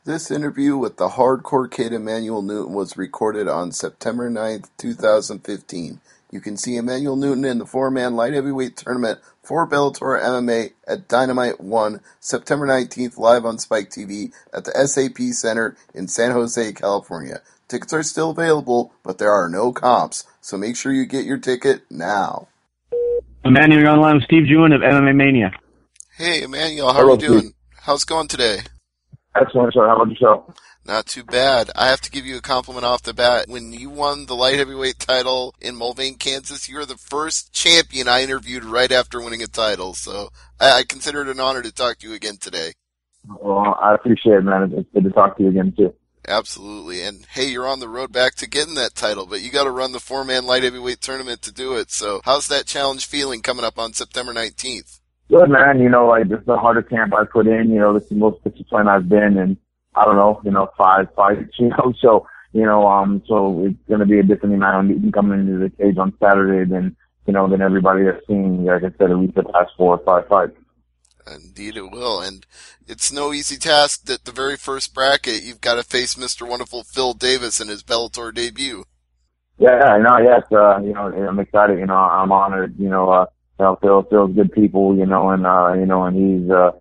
This interview with the hardcore kid Emanuel Newton was recorded on September 9th, 2015. You can see Emanuel Newton in the four-man light heavyweight tournament for Bellator MMA at Dynamite 1, September 19th, live on Spike TV at the SAP Center in San Jose, California. Tickets are still available, but there are no comps, so make sure you get your ticket now. Emanuel, you're online with Steve Jewin of MMA Mania. Hey, Emanuel, how are you doing? Steve. How's it going today? Excellent, sir. How about yourself? Not too bad. I have to give you a compliment off the bat. When you won the light heavyweight title in Mulvane, Kansas, you were the first champion I interviewed right after winning a title. So I consider it an honor to talk to you again today. Well, I appreciate it, man. It's good to talk to you again, too. Absolutely. And, hey, you're on the road back to getting that title, but you got to run the four-man light heavyweight tournament to do it. So how's that challenge feeling coming up on September 19th? Good, man. This is the hardest camp I put in. This is the most disciplined I've been in, I don't know, 5 fights, so, so it's going to be a different amount of coming into the cage on Saturday than everybody has seen, like I said, at least the past 4 or 5 fights. Indeed it will. And it's no easy task that the very first bracket, you've got to face Mr. Wonderful Phil Davis in his Bellator debut. Yeah, yes, I'm excited, I'm honored, Phil's good people, and he's a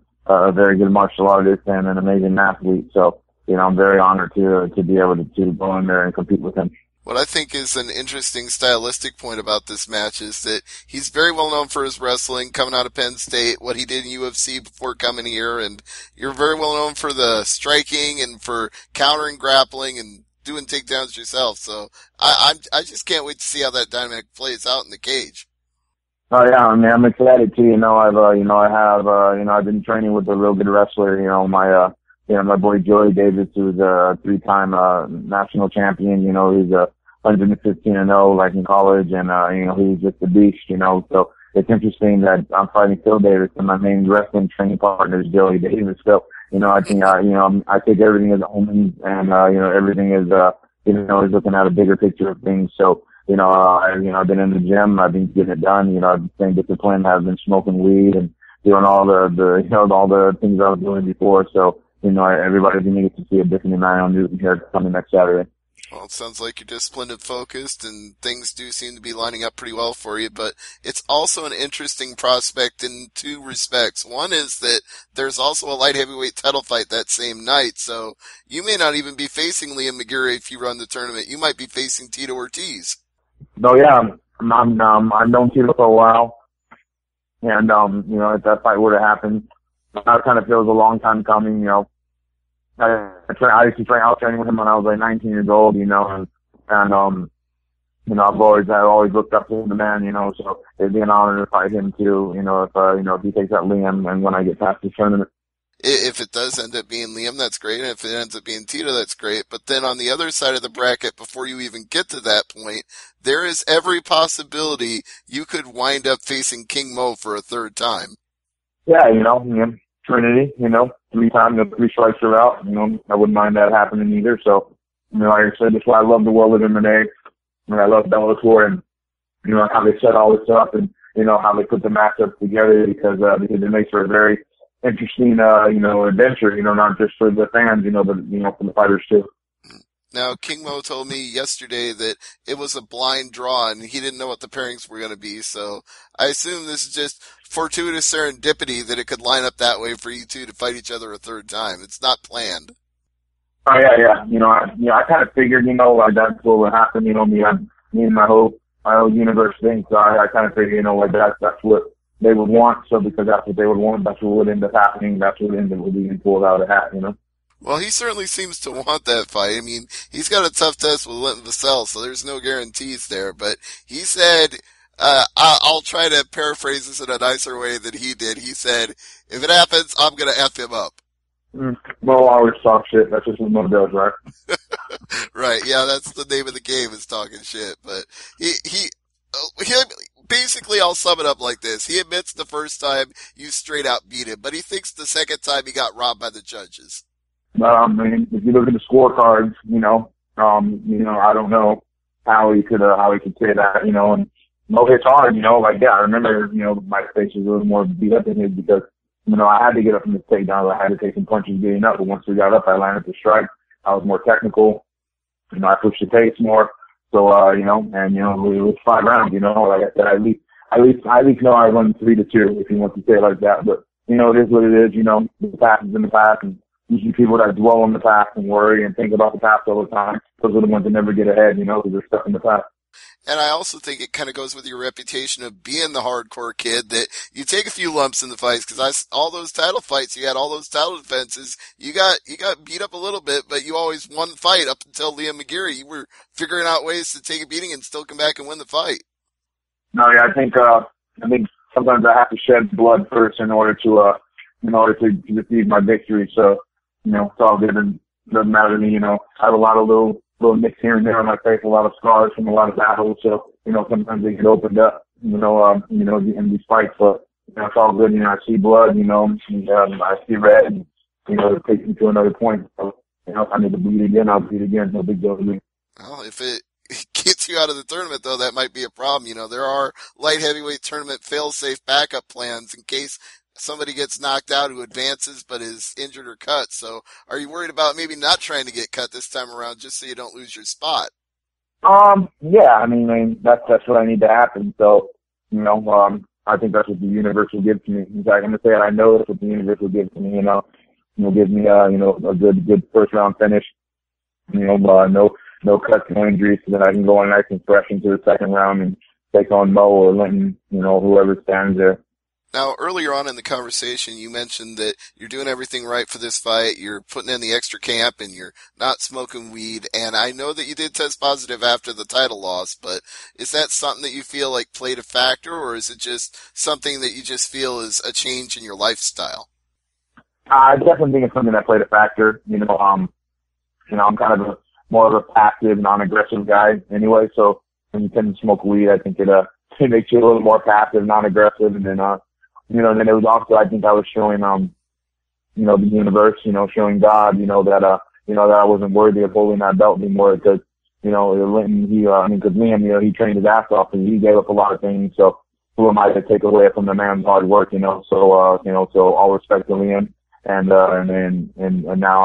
very good martial artist and an amazing athlete. So, I'm very honored to be able to go in there and compete with him. What I think is an interesting stylistic point about this match is that he's very well known for his wrestling, coming out of Penn State, what he did in UFC before coming here, and you're very well known for the striking and for countering, grappling, and doing takedowns yourself. So I just can't wait to see how that dynamic plays out in the cage. Oh yeah, I mean, I'm excited too. I've been training with a real good wrestler. My boy Joey Davis, who's a 3-time national champion. He's 115-0 like in college, and he's just a beast. So it's interesting that I'm fighting Phil Davis, and my main wrestling training partner is Joey Davis. So I think I take everything as omens, and everything is is looking at a bigger picture of things. So. I've been in the gym. I've been getting it done. I've been staying disciplined. I've been smoking weed and doing all all the things I was doing before. So, everybody's going to get to see a different Emanuel Newton here coming next Saturday. Well, it sounds like you're disciplined and focused, and things do seem to be lining up pretty well for you, but it's also an interesting prospect in 2 respects. One is that there's also a light heavyweight title fight that same night, so you may not even be facing Liam McGarry if you run the tournament. You might be facing Tito Ortiz. No, yeah, I've known Tito for a while, and if that fight were to happen, that kind of feels a long time coming. I used to I was training with him when I was like 19 years old, and I've always looked up to the man, so it'd be an honor to fight him too, if he takes out Liam and when I get past the tournament. If it does end up being Liam, that's great. And if it ends up being Tito, that's great. But then on the other side of the bracket, before you even get to that point, there is every possibility you could wind up facing King Mo for a 3rd time. Yeah, Trinity, 3 times, 3 strikes are out. I wouldn't mind that happening either. So, like I said, that's why I love the world of MMA. I love Bellator and, how they set all this up and, how they put the matchups together because it makes for a very interesting, adventure, not just for the fans, but, for the fighters too. Now, King Mo told me yesterday that it was a blind draw and he didn't know what the pairings were going to be. So I assume this is just fortuitous serendipity that it could line up that way for you two to fight each other a 3rd time. It's not planned. Oh yeah. I kind of figured, like that's what would happen, me and my whole universe thing. So I kind of figured, that's what they would want. So because that's what they would want, that's what would end up happening. That's what ended up being pulled out of the hat, Well, he certainly seems to want that fight. I mean, he's got a tough test with Linton Vassell, so there's no guarantees there. But he said, I'll try to paraphrase this in a nicer way than he did. He said, if it happens, I'm going to F him up. Well, I always talk shit. That's just what Mo does, right? Right, yeah, that's the name of the game is talking shit. But he basically, I'll sum it up like this. He admits the first time you straight out beat him, but he thinks the second time he got robbed by the judges. I mean, if you look at the scorecards, I don't know how he could say that, and Mo hits hard, I remember, my face was a little more beat up than his because, You know, I had to get up from the takedown. I had to take some punches getting up, but once we got up, I landed the strike. I was more technical. You know, I pushed the pace more. So, you know, and, you know, it was 5 rounds, you know, like I said, at least know I won 3-2, if you want to say it like that. But, you know, it is what it is, you know, the past is in the past, and usually people that dwell on the past and worry and think about the past all the time, those are the ones that never get ahead, you know, because they're stuck in the past. And I also think it kind of goes with your reputation of being the hardcore kid that you take a few lumps in the fights, because all those title fights, you had all those title defenses. You got beat up a little bit, but you always won the fight up until Liam McGeary. You were figuring out ways to take a beating and still come back and win the fight. No, yeah, I think sometimes I have to shed blood first in order to receive my victory. So, you know, it's all good and doesn't matter to me, you know. I have a lot of little nicks here and there on my face, a lot of scars from a lot of battles. So, you know, sometimes they get opened up, in these fights. But, you know, it's all good. You know, I see blood, you know, and, I see red, and, you know, it takes me to another point. So, you know, if I need to bleed again, I'll bleed again. No big deal to me. Well, if it gets you out of the tournament, though, that might be a problem. You know, there are light heavyweight tournament fail-safe backup plans in case somebody gets knocked out who advances but is injured or cut. So are you worried about maybe not trying to get cut this time around just so you don't lose your spot? Yeah, I mean, that's what I need to happen. So, you know, I think that's what the universe will give to me. In fact, I'm going to say it, I know that's what the universe will give to me, you know. It'll give me, a good first round finish. You know, no cuts, no injuries, so that I can go on nice and fresh into the second round and take on Mo or Linton, you know, whoever stands there. Now, earlier on in the conversation, you mentioned that you're doing everything right for this fight. You're putting in the extra camp and you're not smoking weed. And I know that you did test positive after the title loss, but is that something that you feel like played a factor, or is it just something that you just feel is a change in your lifestyle? I definitely think it's something that played a factor. You know, I'm kind of more of a passive, non-aggressive guy anyway. So when you tend to smoke weed, I think it makes you a little more passive, non-aggressive, and then then it was also, I think I was showing, the universe, showing God, that I wasn't worthy of holding that belt anymore, because, Linton, because Liam, he trained his ass off and he gave up a lot of things. So who am I to take away from the man's hard work, so all respect to Liam. And now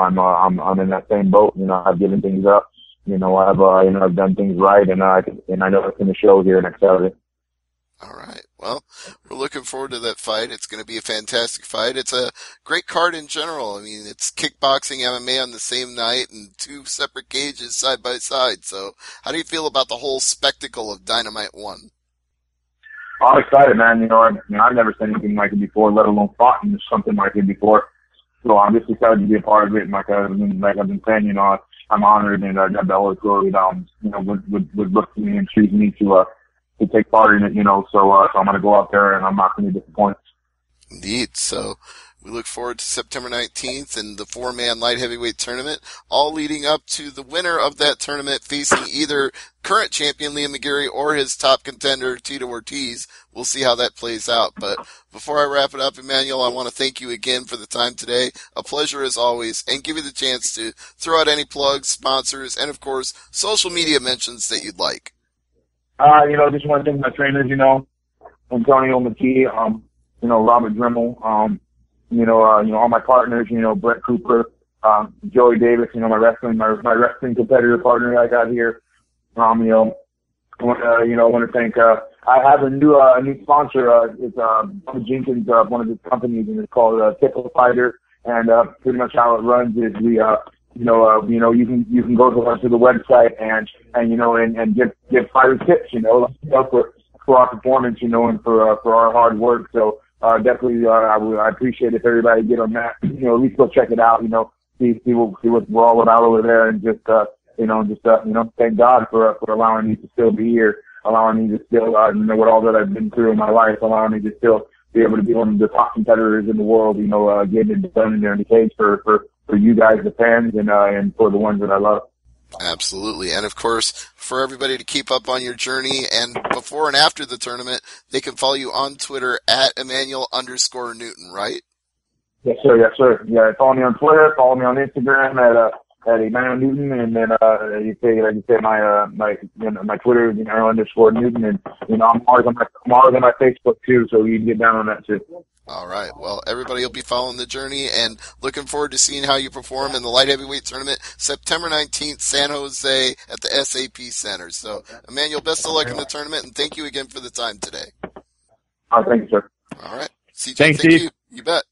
I'm in that same boat. I've given things up. I've done things right, and I know it's going to show here next Saturday. All right. Well, we're looking forward to that fight. It's going to be a fantastic fight. It's a great card in general. I mean, it's kickboxing, MMA on the same night and 2 separate cages side by side. So how do you feel about the whole spectacle of Dynamite 1? I'm excited, man. I've never seen anything like it before, let alone fought in something like it before. So I'm just excited to be a part of it. Like I've been saying, I'm honored, and that Bella would look to me and choose me to take part in it, so I'm going to go out there and I'm not going to disappoint. Indeed. So we look forward to September 19th and the 4-man light heavyweight tournament, all leading up to the winner of that tournament facing either current champion Liam McGeary or his top contender Tito Ortiz. We'll see how that plays out. But before I wrap it up, Emanuel, I want to thank you again for the time today. A pleasure as always, and give you the chance to throw out any plugs, sponsors, and of course, social media mentions that you'd like. Just want to thank my trainers, Antonio McKee, Robert Dremel, all my partners, Brett Cooper, Joey Davis, my wrestling competitor partner I got here. I want to thank, I have a new sponsor, it's, Bubba Jenkins, one of his companies, and it's called, Tickle Fighter, and, pretty much how it runs is you can go to the website and give fighters tips, for our performance, and for our hard work. So, definitely, I appreciate if everybody get on that, at least go check it out, see what we're all about over there, and just thank God for allowing me to still be here, allowing me to still, with all that I've been through in my life, allowing me to still be able to be one of the top competitors in the world, getting it done in there in the cage for you guys, the fans, and for the ones that I love. Absolutely. And of course, for everybody to keep up on your journey and before and after the tournament, they can follow you on Twitter at Emanuel_Newton, right? Yes, sir. Yes, sir. Yeah, follow me on Twitter, follow me on Instagram at Emanuel Newton, and then you say my Twitter is _Newton, and I'm always on my Facebook too, so you can get down on that too. All right. Well, everybody will be following the journey and looking forward to seeing how you perform in the light heavyweight tournament, September 19th, San Jose at the SAP Center. So, Emanuel, best of luck in the tournament, and thank you again for the time today. Thank you, sir. All right. CJ, Thanks, thank Steve. you. You bet.